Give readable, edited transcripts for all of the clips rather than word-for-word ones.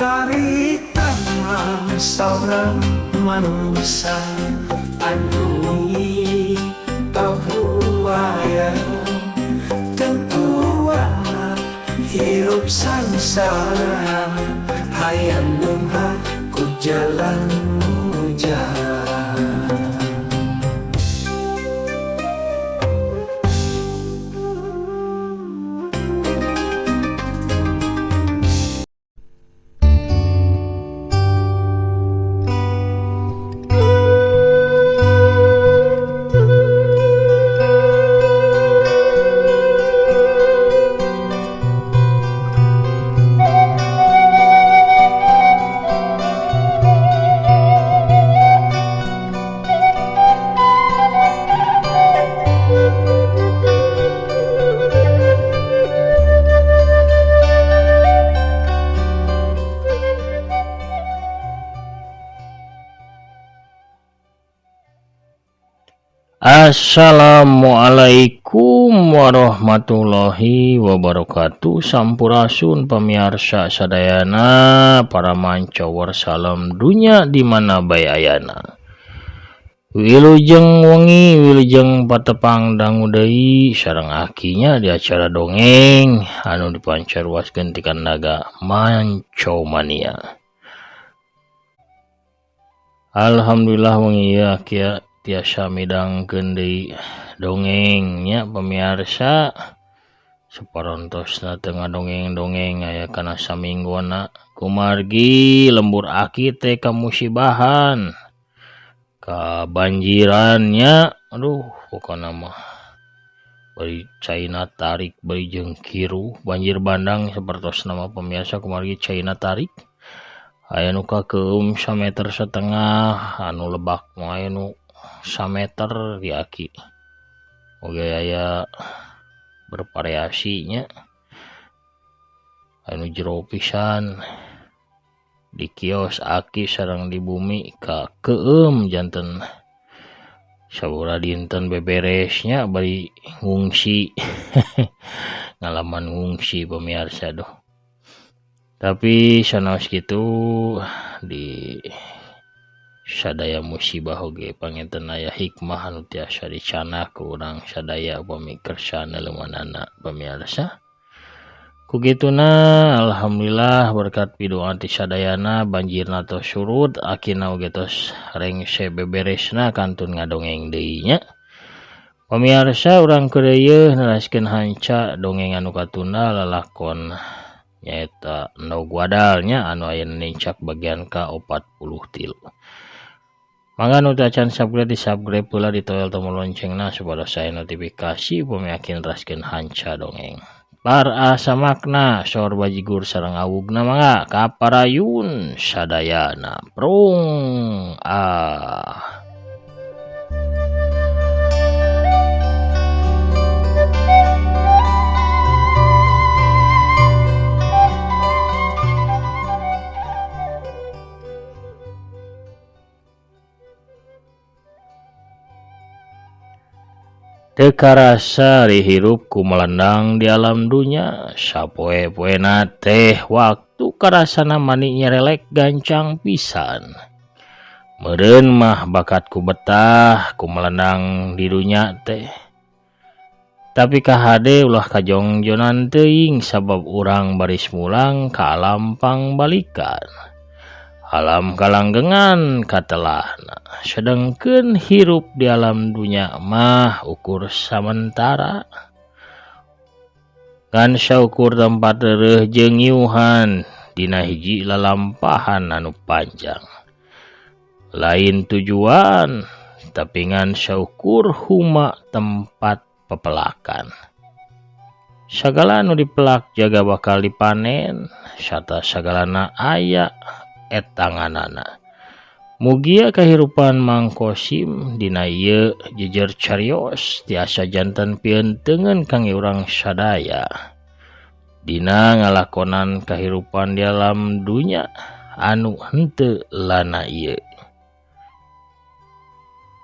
Karita seorang manusia andungi tahuaya tentua hirup sangsara hayang lumha ku jalan muja. Assalamualaikum warahmatullahi wabarakatuh. Sampurasun pamirsa sadayana, para mancawar salam dunya di mana bae ayana. Wilujeng wengi, wilujeng patepang dangu deui sareng akinya di acara dongeng anu dipancaroskeun ti Kandaga Mancow Mania. Alhamdulillah wengi ieu kieu tiasa midangkeun deui dongengnya pamirsa, saparentosna teu ngadongeng-dongeng aya kana saminggona kumargi lembur aki teh kamusibahan kabanjirannya. Aduh pokona mah bari caina tarik bari jeung kiru banjir bandang sapertosna mah pamirsa kumargi caina tarik. Aya nu kakeum 1,5 meter, anu lebak mah aya nu 1 meter di aki. Oge aya bervariasinya. Anu jero pisan di kios aki sareng di bumi kakeum janten sabura dinten beberesnya bari ngungsi. Ngalaman ngungsi pamirsa doh. Tapi sanaos kitu di sadaya musibah oge panginten aya hikmah anu tiasa dicana ku urang sadaya upami kersana leumanana pamirsa. Kugituna alhamdulillah berkat pidoa ti sadayana banjirna tos surut, akina oge tos rengse beberesna kantun ngadongeng deui nya. Pamirsa urang keureuy neraskeun hanca dongeng anu katunda lalakon nyaeta Endog Wadalnya anu aya nincak bagian ka-43. Mangga nu teu acan subscribe di subscribe pula di toel tombol loncengna supados saya notifikasi upami akin raskeun hanca dongeng. Parasa makna saur bajigur sareng awugna mangga kaparayun sadayana. Prung teu karasa dihirup ku melandang di alam dunya, sapoe-poena teh waktu karasana mani nyerelek gancang pisan. Meureun mah bakatku betah ku melandang di dunya teh. Tapi kahade ulah kajongjonan teuing sabab urang baris mulang ka alam pangbalikan. Alam kalanggengan katelahna, sedengkeun hirup di alam dunya mah ukur samentara. Ngan saukur tempat reureuh jeung nyuhan dina hiji lalampahan anu panjang. Lain tujuan, tapi ngan saukur huma tempat pepelakan. Sagala anu dipelak jaga bakal dipanen, sarta sagalana aya etanganana. Mugia kahirupan mangkosim dina ieu jejer carios tiasa janten pienteungeun kangge urang sadaya dina ngalakonan kahirupan di alam dunya anu henteu lana ieu.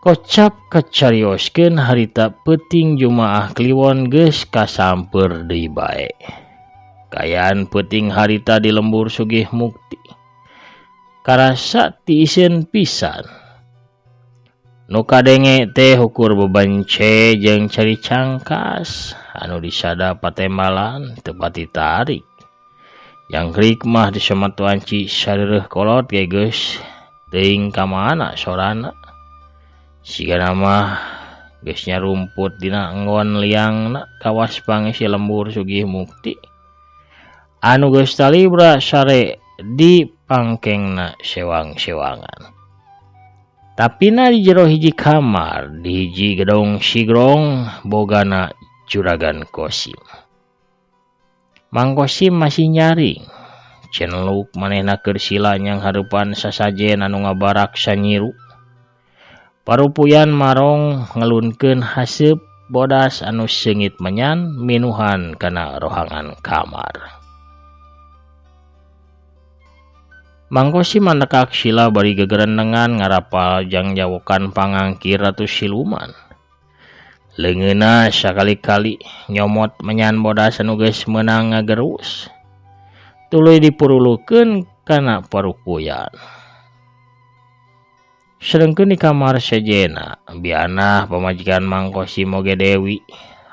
Kocap kacarioskeun harita peuting jumaah kliwon geus kasamper deui bae. Kayaan peuting harita di lembur sugih mukti. Karasa ti isieun pisan. Nu kadenge teh ukur bebance jeung cari cangkas anu disada patembalan teu pati tarik. Yang krik mah disemet wanci sareureuk kolot ge geus teuing ka mana sorana. Sigana mah geus nyarumput dina enggon liangna kawas pangisi lembur sugih mukti. Anu geus talibra sare di pangkengna sewang-sewangan. Tapina di jero hiji kamar, di hiji gedung sigrong bogana Juragan Kosim. Mang Kosim masih nyaring. Cenluk manehna keur sila nyang hareupan sasajen anu ngabarak sanyiru. Parupuyan marong ngelunkeun haseup bodas anu seungit menyan minuhan kana rohangan kamar. Mang Kosim mandekak sila bari gegerenengan ngarapal jangjawokan pangangkir Ratu Siluman. Leungeunna sakali-kali nyomot menyan bodas anu geus meunang ngagerus. Tuluy dipurulukeun kana parupuyan. Sedengkeun di kamar sejena, biana pamajikan Mang Kosim oge Dewi,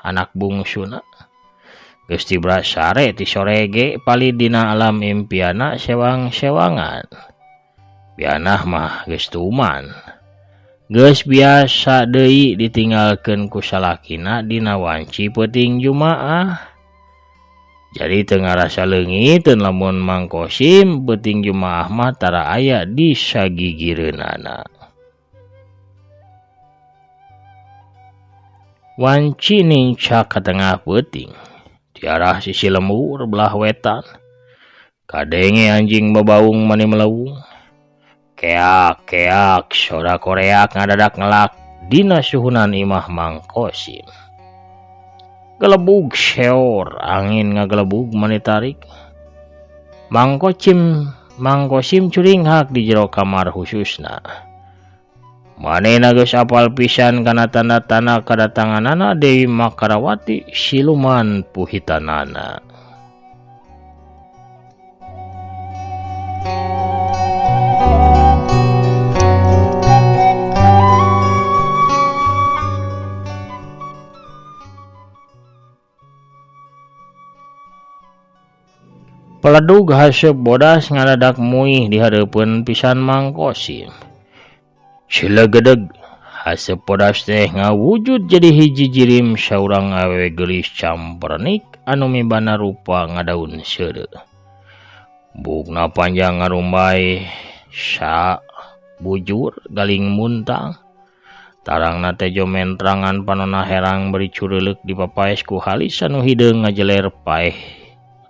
anak bungsuna. Geus tibra sare ti sore ge palid dina alam impiana sewang-sewangan. Bianah mah geus tuman. Geus biasa deui ditinggalkeun ku salakina dina wanci peuting Jumaah. Jadi teu ngarasa leungiteun lamun Mang Kosim peuting Jumaah mah tara aya di sagigireunana. Wanci nincak ka tengah peuting. Di arah sisi lembur belah wetan. Kadenge anjing bebaung mani melewung. Keak-keak soda koreak ngadadak ngelak dina suhunan imah Mang Kosim. Gelebug seor angin ngagelebug mani tarik. Mang Kosim curing hak di jero kamar khususna. Manehna geus apal pisan kana tanda-tanda kadatanganana Dewi Makarawati siluman puhitanana. Peledug haseup bodas ngadadak muih di hareupeun pisan Mang Kosim. Cilegedeg haseup bodas teh ngawujud jadi hiji jirim saurang awewe geulis campernik anu mibana rupa ngadaun seureu. Bukna panjang ngarumbay sa bujur galing muntang. Tarangna teh jomentrangan panonna herang beri cureuleuk dipapaes ku halis anu hideung ngajeler paeh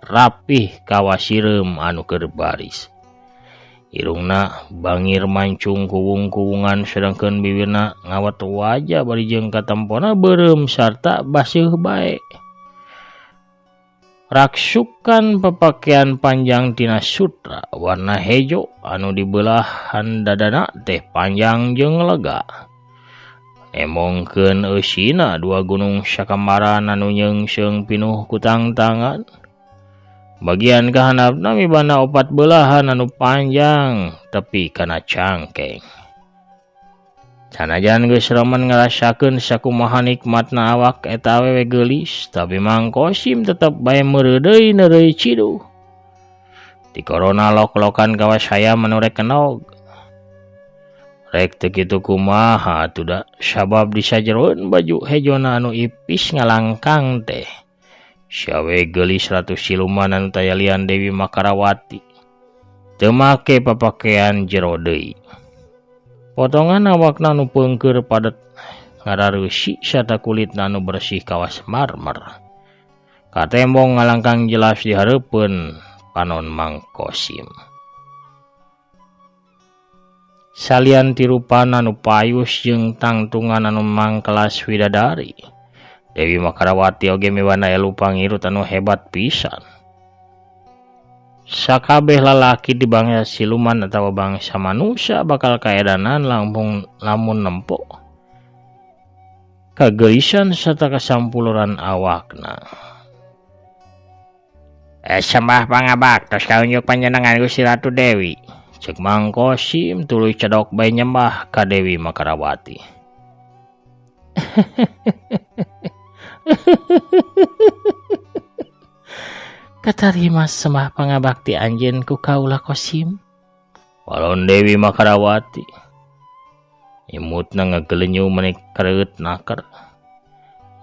rapih kawasireum anu keur baris. Irungna bangir mancung kuwung-kuwungan sedangkeun bibirna ngawat wajah bari jeung katempona beureum sarta baseuh bae. Raksukan papakean panjang tina sutra warna hejo anu dibelahan dadana teh panjang jeung lega. Emongkeun eusina dua gunung sakambaran anu nyeungseung pinuh ku tangtangan. Bagian kahandapna mibana opat belahan anu panjang tepi kana cangkeng. Sanajan geus remen ngarasakeun sakumaha nikmatna awak eta awewe geulis, tapi Mang Kosim tetep bae meureun deui neureui cidu. Ti korona lok-lokan kawas hayam anu rek kenog. Rek teu kitu kumaha atuh da sabab di sajeroeun baju hejona anu ipis ngalangkang teh. Sawe geulis Ratu Siluman anu tayalian Dewi Makarawati teu make papakean jero deui. Potongan awakna anu peungkeur padet ngarareusi sarta kulitna anu bersih kawas marmer. Katembong ngalangkang jelas di hareupeun panon Mang Kosim. Salian tirupana anu payus jeung tangtungan anu mangkelas widadari. Dewi Makarawati oge mibana elu pangirut anu hebat pisan. Sakabeh lalaki di bangsa siluman atawa bangsa manusia bakal kaedanan lamun nempo kageulisan serta kasampuluran awakna. Sembah pangabak tos kaunjuk panjenengan Gusti Ratu Dewi. Cek Mang Kosim tuluy cedok bae nyembah ka Dewi Makarawati. Katarima sembah pangabakti anjeun ku kaula Kosim. Walon Dewi Makarawati. Imutna ngagelenyu menik kereut nakar.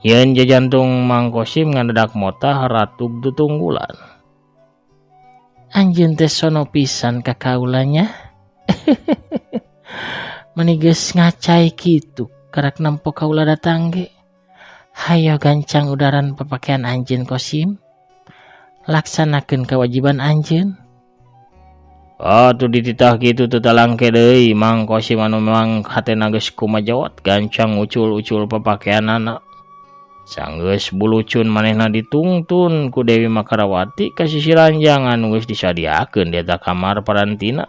Yen jajantung Mang Kosim ngadadak motah ratug tutunggulan. Anjeun teh sono pisan ka kaulanya. Mani geus ngacai kitu karak nampo kaula datang ge. Hayo gancang udaran papakean anjeun Kosim. Laksanakeun kewajiban anjeun. Atuh dititah kitu teu talangke deui Mang Kosim anu memang hatena geus kumajawat gancang ucul-ucul papakeanana. Sanggeus bulucun manehna ditungtun ku Dewi Makarawati ka sisi ranjang anu geus disadiakeun di eta kamar parantina.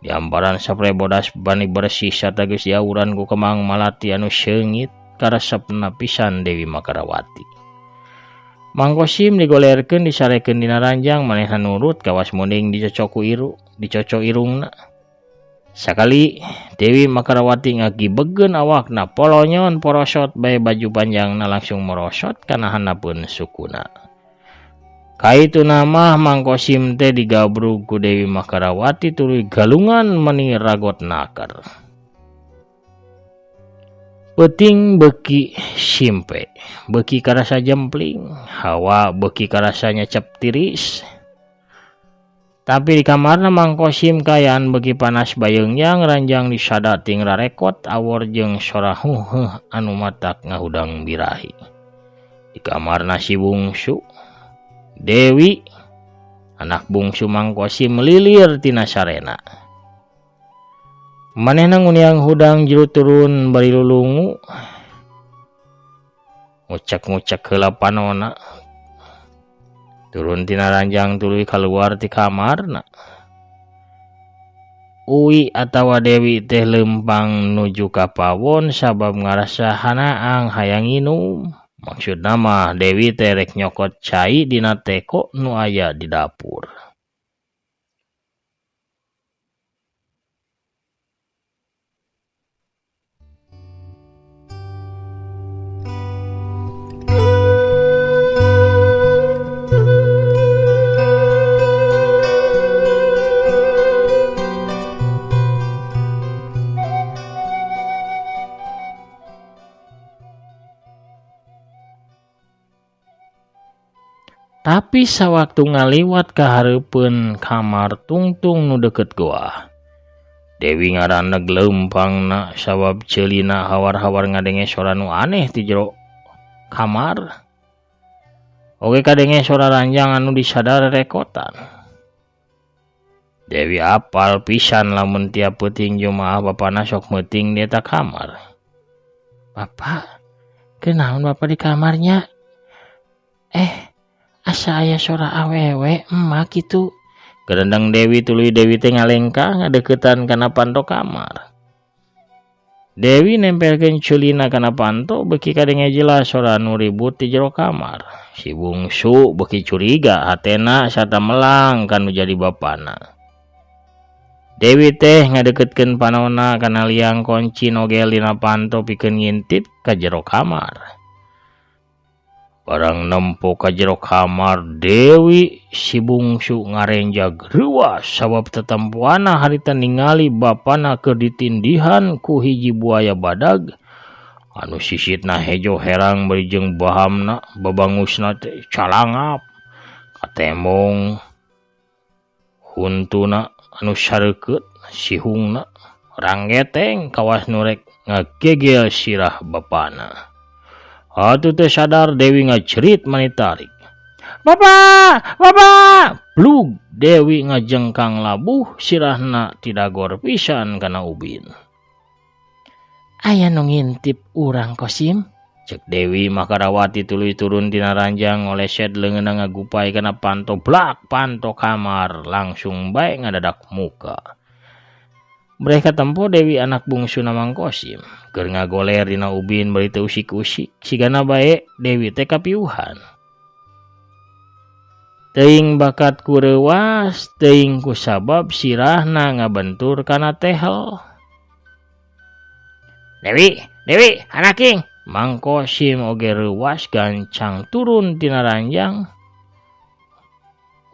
Diamparan sapre bodas bani bersih sarta geus diauran ku Kemang Malati anu seungit karesepna pisan Dewi Makarawati. Mang Kosim digolerkeun disarekeun dina ranjang manehna nurut kawas munding dicocok irungna. Sakali Dewi Makarawati ngagibeugeun awakna polonyon porosot bae baju panjangna langsung merosot kana handapun sukuna. Kaituna mah Mang Kosim teh digabrug ku Dewi Makarawati tuluy galungan meni ragot nakar. Peuting beuki simpe, beuki karasa jempling, hawa beuki karasa nyecep tiris. Tapi di kamarna Mang Kosim kayaan beuki panas bayeungjang ranjang disada ting rarekot awor jeung sora anu matak ngahudang birahi. Di kamarna si bungsu Dewi anak bungsu Mang Kosim melilir tina sarena. Manehna nguniang hudang jero turun bari lulungu. Ngucek-ngucek heula panonna. Turun tina ranjang tuluy kaluar ti kamarna. Uwi atawa Dewi teh lempang nuju ka pawon sabab ngarasa hanaang hayang nginum. Maksudna mah Dewi teh rek nyokot cai dina teko nu aya di dapur. Tapi sawaktu ngaliwat ka hareupeun kamar tungtung nu deukeut goa. Dewi ngaraneg leumpangna sabab ceulina hawar-hawar ngadenge sora nu aneh ti jero kamar. Oge kadenge sora ranjang anu disadar rekotan. Dewi apal pisan lamun tiap peuting jumaah bapana sok meuting di eta kamar. Bapak, kenaon bapak di kamarnya? Asa aya sora awewe emak kitu. Gerendang Dewi tuluy Dewi teh ngalengka ngadeuketan kana panto kamar. Dewi nempelkeun ceulina kana panto beuki kadenge jelas sora nu ribut di jero kamar. Si bungsu beuki curiga hatena sarta melang kanu jadi bapana. Dewi teh ngadeukeutkeun panonna kana liang kunci nogel dina panto pikeun ngintip ka jero kamar. Barang nempo ka jero kamar Dewi si bungsu ngarenjag reuas sabab tetempoana harita ningali bapana keur ditindihan ku hiji buaya badag anu sisitna hejo herang bari jeung bahamna babangusna teh calangap katembong huntuna anu sareukeut sihungna ranggeteng kawas nu rek ngagegel sirah bapana. Atuh teh sadar Dewi ngacerit mani tarik. Bapak! Bapak! Blug Dewi ngajengkang labuh sirahna tidagor pisan kana ubin. Aya nu ngintip urang Kosim? Cek Dewi Makarawati tuluy turun tina ranjang oleset leungeunna ngagupay kana panto blak panto kamar langsung bae ngadadak muka. Mereka tempo Dewi anak bungsu Mang Kosim keur ngagoler dina ubin bari teu usik-usik sigana bae Dewi teh kapiuhan. teuing bakat ku reuwas, teuing ku sabab sirahna ngabentur kana tehel. Dewi, anaking. Mang Kosim oge reuwas gancang turun tina ranjang.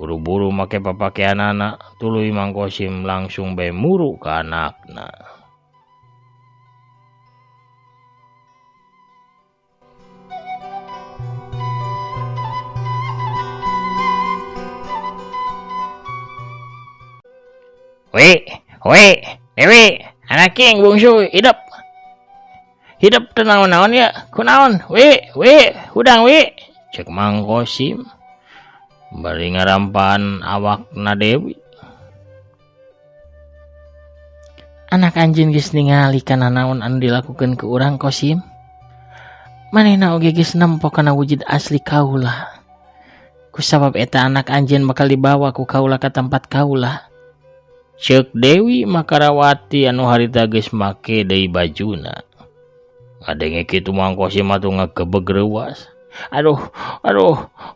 Buru-buru make papakeanana, tuluy Mang Kosim langsung bae muru ka anakna. We, Dewi, anaking bungsu hidup tenang-naon ya, kunaon, we, hudang we, cek Mang Kosim. Bari ngarampan awakna Dewi. Anak anjeun geus ningali kana naon anu dilakukeun ku urang Kosim. Manehna oge geus nempo kana wujud asli kaula. Kusabab eta anak anjeun bakal dibawa ku kaula ka tempat kaula. Ceuk Dewi Makarawati anu harita geus make deui bajuna. Ngadenge kitu Mang Kosim atuh ngagebeg reuwas. Aduh,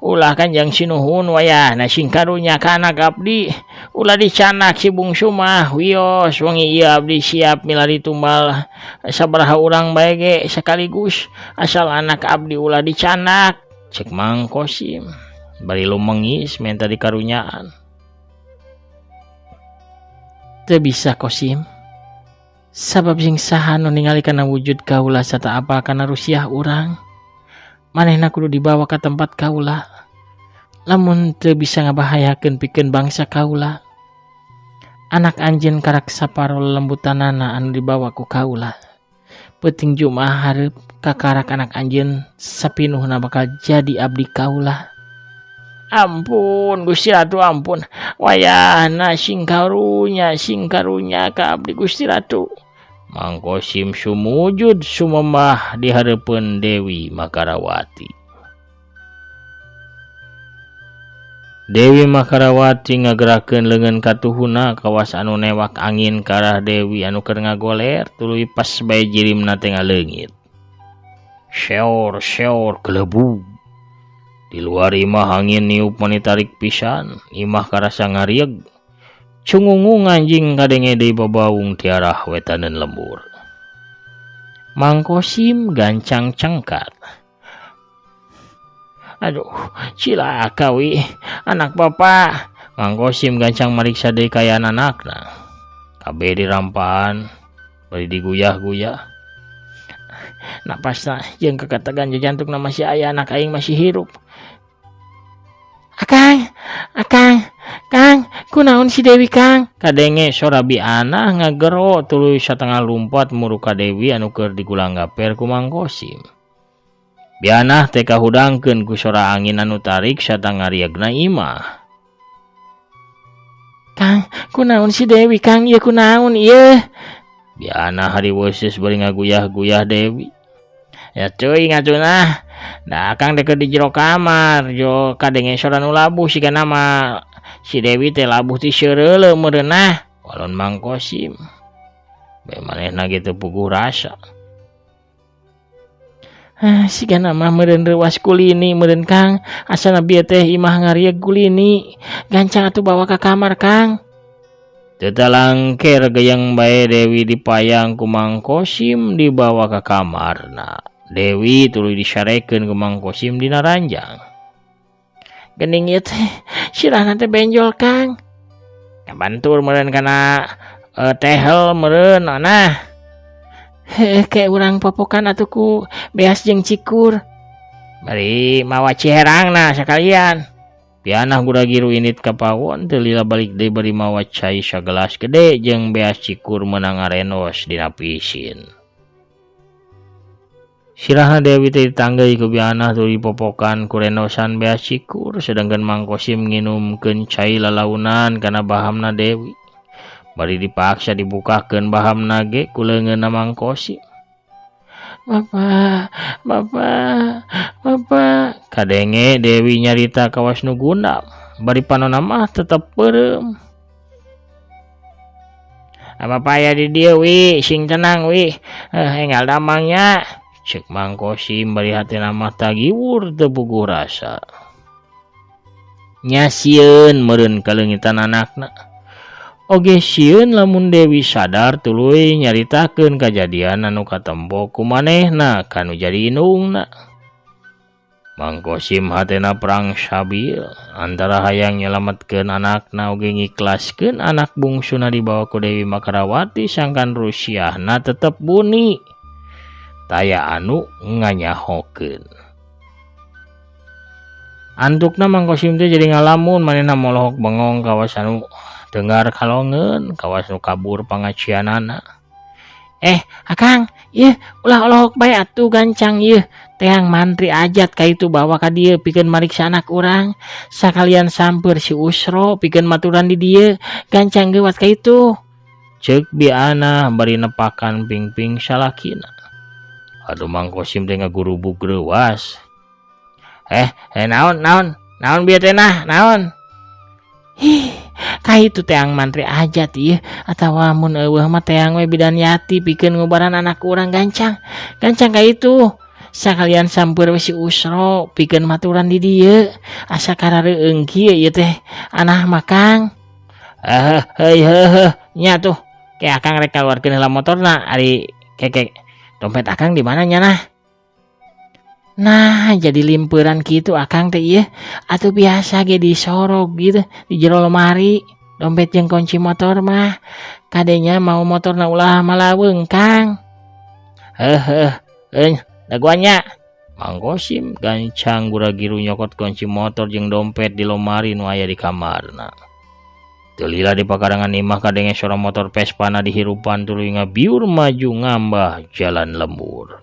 ulah Kanjang Sinuhun wayah na sing karunya ka anak abdi. Ulah dicanak si bungsu mah wios wangi ieu abdi siap milari tumbal sabaraha urang bae ge sakaligus asal anak abdi ulah dicanak, cek Mang Kosim. Bari lumengis menta dikarunyaan. Teu bisa Kosim. Sabab sing saha nu ningali kana wujud kaula sarta apa kana rusiah urang. Manehna kudu dibawa ke tempat kaula. Lamun teu bisa ngabahayakeun pikeun bangsa kaula. Anak anjeun karak saparo lembutanana anu dibawa ku kaula. Peuting jumaah hareup kakarak anak anjeun sapinuhna bakal jadi abdi kaula. Ampun Gusti Ratu, ampun. Wayahna sing karunya ka abdi Gusti Ratu. Mang Kosim sumujud sumembah di hareupeun Dewi Makarawati. Dewi Makarawati ngagerakeun leungeun katuhuna kawas anu newak angin ka arah Dewi anu keur ngagoler tuluy pas bae jirimna teh ngaleungit. Seor kelebu. Di luar imah angin niup mani tarik pisan, imah karasa ngarieg. Cungungung anjing kadenge deui babaung ti arah wetaneun lembur. Mang Kosim gancang cengkat. Aduh, cilaka wi, anak bapa. Mang Kosim gancang mariksa deui kayaan anakna. Kabeh dirampaan, bari diguyah-guyah. Napasna jeung kakatagan jantungna masih aya, anak aing masih hirup. Kang, kunaon si Dewi Kang? Kadenge sora biana ngagero tuluy satengah lumpat muru ka Dewi anu keur digulanggaper ku Mang Kosim. Biana teh kahudangkeun ku sora angin anu tarik sarta ngariegna imah. Kang, kunaon si Dewi Kang? Ieu kunaon ieu? Biana hariweuseus bari ngaguyah-guyah Dewi. Ya cuy ngatuna. Da Kang deket di jero kamar, jo kadenge sora nu labuh sigana mah si Dewi teh labuh ti seureuleuh meureunah. Walon Mang Kosim. Bae manehna ge teu puguh rasa. Sigana mah meureun reuwas kulini meureun Kang. Asana bieu teh imah ngarieg kulini. Gancang atuh bawa ka kamar Kang. Teu talangker geyang bae Dewi dipayang ku Mang Kosim dibawa ka kamarna. Dewi tuluy disarekeun ku Mang Kosim dina ranjang. Geuning ieu teh sirahna teh benjol Kang. Ngabantur meureun kana tehel meureun nah. Ke urang popokan atuh ku beas jeung cikur. Bari mawa ciherangna sakalian. Pianah gura-giru init ka pawon teu lila balik deui bari mawa cai sagelas gede jeung beas cikur meunang ngarenos dina pisin. Sirahna Dewi teh ditanggeui ku bianah tuluy dipopokan ku renosan beas cikur sedangkan Mang Kosim nginumkeun cai lalaunan kana bahamna Dewi. Bari dipaksa dibukakeun bahamna ge ku leungeunna Mang Kosim. Bapak, kadenge Dewi nyarita kawas nu gundam. Bari panonna mah tetep peureum. Apa aya di dieu wi, sing tenang wi. Enggal damangnya. Cek Mang Kosim bari hatina mah tagiwur teu puguh rasa. nya sieun meureun kalengitan anakna. Oge sieun lamun Dewi sadar tuluy nyaritakeun kajadian anu katempo ku manehna kanu jadi indungna. Mang Kosim hatena perang sabil antara hayang nyelametkeun anakna oge ngiklaskeun anak bungsuna dibawa ku Dewi Makarawati sangkan Rusiahna tetep buni. Taya anu nganyahokeun. Antukna Mang Kosim teh jadi ngalamun manehna molohok bengong kawas anu dengar kalongeun kawas nu kabur pangacianana. Akang, ieu ulah olohok bae atuh gancang ieu. Teang mantri ajat ka itu bawa ka dieu pikeun mariksa anak urang. Sakalian samper si Usro pikeun maturan di dieu. Gancang geuwat ka itu. Ceuk biana bari nepakan pingping salakina. Aduh Mang Kosim teh ngagurubug greuwas. Naon bieu teh naon? Ka itu teang mantri ajat ieu atawa mun eueuh mah teang we bidan yati pikeun ngubaran anak urang gancang ka itu. Sakalian samper we si Usro pikeun maturan di dieu. Asa karareueung kieu ieu teh anah mah Kang. Nya tuh ke akang rek kaluarkeun heula motorna ari keke dompet akang di mana nya nah? Nah, jadi limpeuran kitu akang teh ieu atuh biasa ge disorog gitu di jero lemari. Dompet jeung kunci motor mah kadenya mau motorna ulah malaweung Kang. Daguanya Mang Kosim gancang gura-giru nyokot kunci motor jeung dompet di lemari nu aya di kamarna. Teu lila di pakarangan imah kadenge suara motor Vespana dihirupan tuluy ngabiur maju ngambah jalan lembur.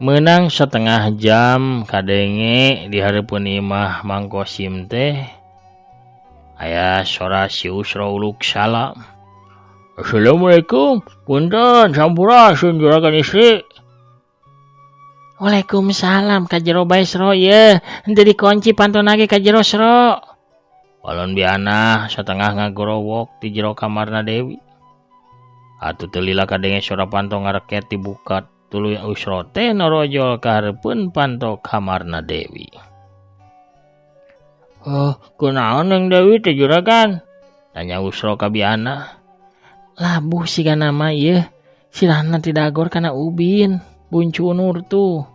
Menang setengah jam kadenge di hareupeun imah Mang Kosim teh aya suara si Usro uluk salam. Assalamualaikum, punten sampurasun juragan istri. Waalaikumsalam ka jero bae Sro ye, henteu dikunci pantona ge ka jero Sro. Walon biana satengah ngagorowok di jero kamarna Dewi. Atuh teu lila kadenge suara panto ngareket dibuka. Tuluy Usro teh norojol ka hareupeun panto kamarna Dewi. Kunaon Neng Dewi teh juragan? Tanya Usro ka biana. Labuh sigana mah ieu, sirahna ti dagor kana ubin, buncunur tuh.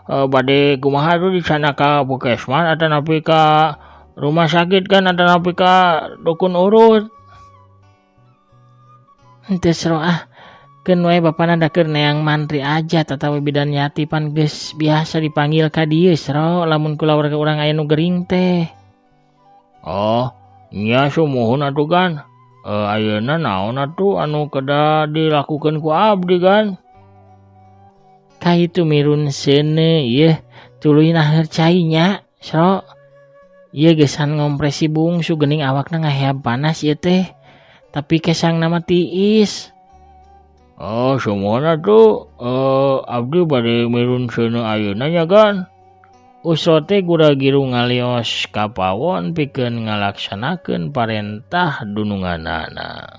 Bade kumaha tuh di sana ka Puskesmas atau napi ka rumah sakit kan atau napi ka dukun urut? Henteu Sro keun wae bapana da keur neang mantri ajat atawa bidan yati pan geus biasa dipanggil ka dieu Sro lamun kulawarga urang aya nu gering teh. Nya sumuhun atuh kan. Ayeuna naon atuh anu kada dilakukeun ku abdi kan? Ka itu mirun seuneu ieu tuluy naher cai nya Sro. Ieu geusan ngompresi bungsu geuning awakna ngaheab panas ieu teh. Tapi kesang nama tiis. Sumuhun atuh abdi bade mirun seuneu ayeuna nya kan. Usro teh gura-giru ngalios ka pawon pikeun ngalaksanakeun parentah dununganana.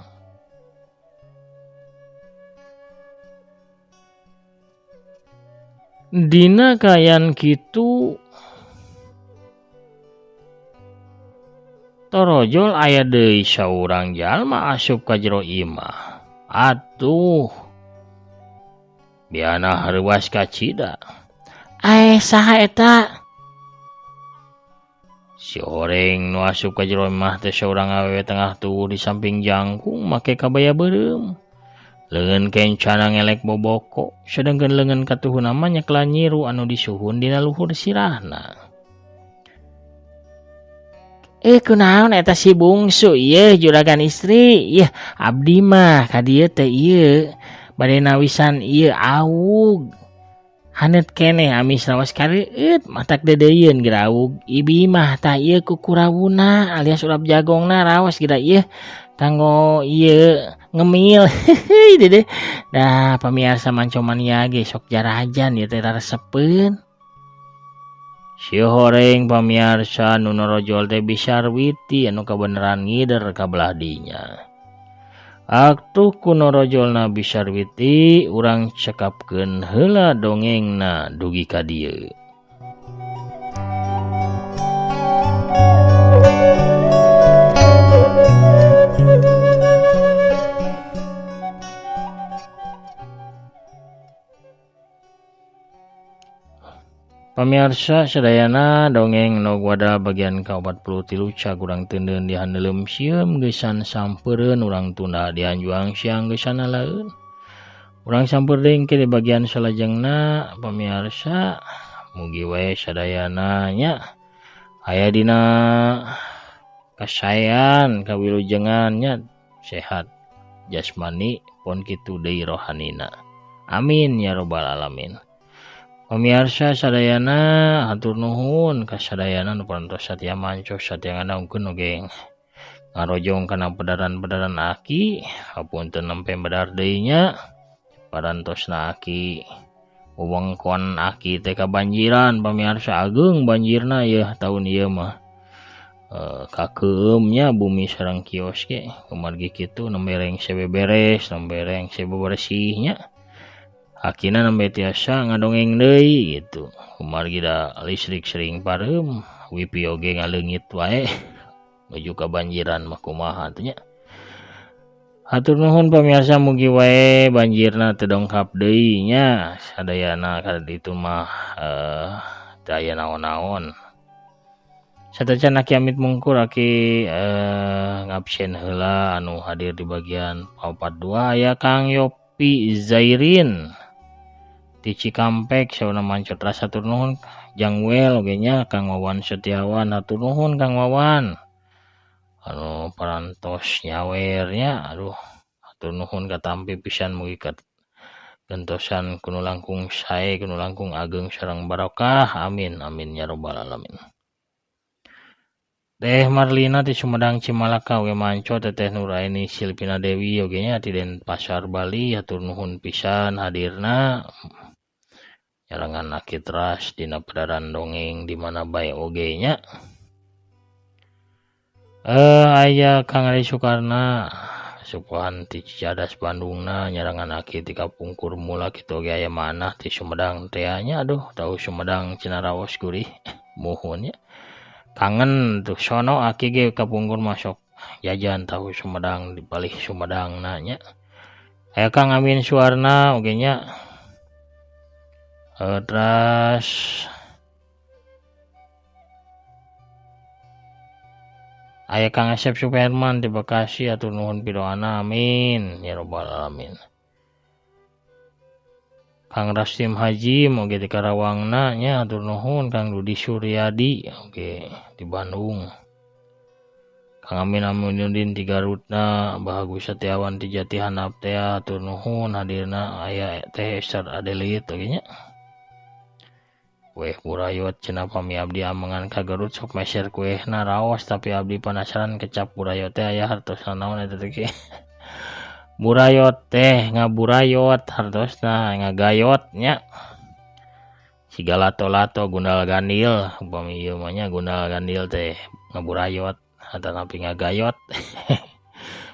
Dina kayan kitu torojol aya deui saurang jalma asup ka jero imah. Atuh biana hareuwas ka cida. Saha eta? Si horeng nu asup ka jero imah teh saurang awewe tengah tuwuh di samping jangkung make kabaya beureum. Leungeun kencana ngelek boboko, sedengkeun leungeun katuhuna mah nyeklan nyiru anu disuhun dina luhur sirahna. Kunaon eta si bungsu ieu juragan istri? Ieu abdi mah ka dieu teh ieu bade nawisan ieu awug. hanet kene amis rawas kariut matak dedeyeun geraug ibi mah tah ieu kukurawuna alias urap jagongna rawas geura ieu kanggo ieu ngemil heuh dede dah pamirsa mancomania ge sok jarajan ieu teh raresepeun Sieu horeng pamirsa nu norojol teh Bisarwiti anu kabeneran ngider ka belah dinya. Aktu ku norojolna Bisarwiti urang cekapkeun heula dongengna dugi ka dieu. Pamirsa sadayana dongeng nu wadal bagian ka-43 cagurang teundeun di haneuleum sieum geusan sampeureun urang tunda di Anjuang siang geusan laeun. Urang sampeureun ke di bagian salajengna pamirsa mugi wae sadayana nya aya dina kasaean kawilujengan nya sehat jasmani pun kitu deui rohanina. Amin ya rabbal alamin. Pamirsa sadayana hatur nuhun ka sadayana nu parantos satya manco satya ngadaungkeun oge ngarojong kana pedaran-pedaran aki hapunten nempe bedar deui nya parantosna aki wewengkon aki teh kabanjiran pamirsa ageung banjirna yeuh taun ieu mah kakeum nya bumi sareng kios ge kumargi kitu nembe rengse beberes nembe rengse bebersih nya akina nembe tiasa ngadongeng deui gitu. Kumargi da listrik sering pareum, wifi oge ngaleungit wae. Nuju kabanjiran mah kumaha teh nya. Hatur nuhun pamirsa mugi wae banjirna teu dongkap deui nya. Sadayana kada ditu mah teu aya naon-naon. Satacan aki amit mungkur aki ngabsen heula anu hadir di bagian 42 aya Kang Yopi Zairin. Di Cikampek sauna mancot rasa hatur nuhun Jangwel oge nya Kang Wawan Setiawan hatur nuhun Kang Wawan anu parantos nyawer nya aduh hatur nuhun katampi pisan mugi gentosan kuno langkung sae kuno langkung ageng sareng barokah amin amin ya rabbal alamin. Teh Marlina di Sumedang Cimalaka oge mancot Teteh Nuraini Silvina Dewi oge nya di Denpasar Bali hatur nuhun pisan hadirna nyarangan aki teras dina pedaran dongeng di mana bae oge nya. Aya Kang Ari Sukarna sukuhan ti Cicadas Bandungna nyarangan aki ti kapungkur mula kitu oge aya manah ti Sumedang teh nya aduh tahu Sumedang Cinaraos gurih muhun nya. Kangen tuh sono aki ge kapungkur masuk jajan tahu Sumedang di balik Sumedang nya. Aya Kang Amin Suwarna oge nya. Terus aya Kang Asep Superman di Bekasi atur nuhun pidoana amin ya rabbal alamin. Kang Rastim Haji oge di Karawangna nya atur nuhun Kang Dudi Suryadi oge di Bandung. Kang Amin Aminuddin di Garutna Bahagus Setiawan di Jatihanap teh atur nuhun hadirna aya Teh Esther Adelit oge nya. Kueh burayot cenah pami abdi amengan ka Garut sok meser kuehna raos tapi abdi penasaran kecap burayot teh aya hartosna naon eta teh. Burayot teh ngaburayot hartosna ngagayot nya. Siga lato-lato gundal gandil upami ieu mah nya gundal gandil teh ngaburayot atanapi ngagayot.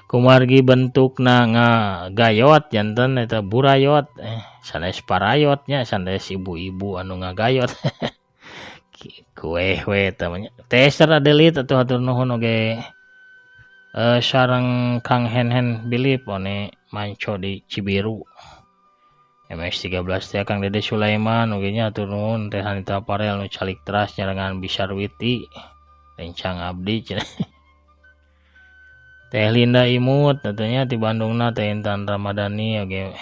Kumargi bentukna ngagayot janten eta burayot sanes parayot nya sanes ibu-ibu anu ngagayot. Kueh we eta mah nya. Teh Esther Adelit atuh hatur nuhun oge sareng Kang Hen Bilip one manco di Cibiru. MS13 teh Kang Dede Sulaiman oge nya hatur nuhun Teh Hanita Parel nu calik teras nyarangan Bisarwiti rencang abdi cenah. Teh Linda Imut tentunya di Bandungna Teh Intan Ramadhani oge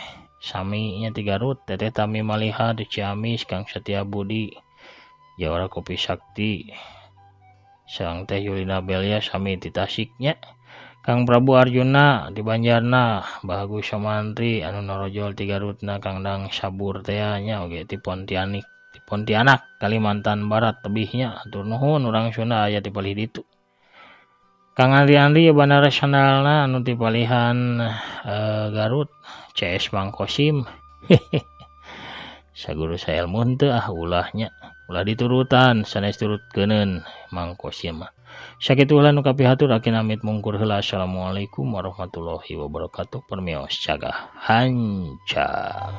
sami nya di Garut Teteh Tami Maliha di Ciamis Kang Setia Budi Jawara Kopi Sakti sareng Teh Yulina Belia sami di Tasik nya. Kang Prabu Arjuna di Banjarna Bagus Samantri anu norojol ti Garutna Kang Dang Sabur teh nya oge ti Pontianak Kalimantan Barat tebihnya atur nuhun urang Sunda aya ti palih ditu. Kang Andri Bandara Sandalna anu ti palihan Garut CS Mangkosim. Saguru saelmun teu ulahnya ulah diturutan sanes turutkeun Mangkosim. Sakitu ulah nu kapihatur akin amit mungkur heula. Assalamualaikum warahmatullahi wabarakatuh. Permios cagah hancur.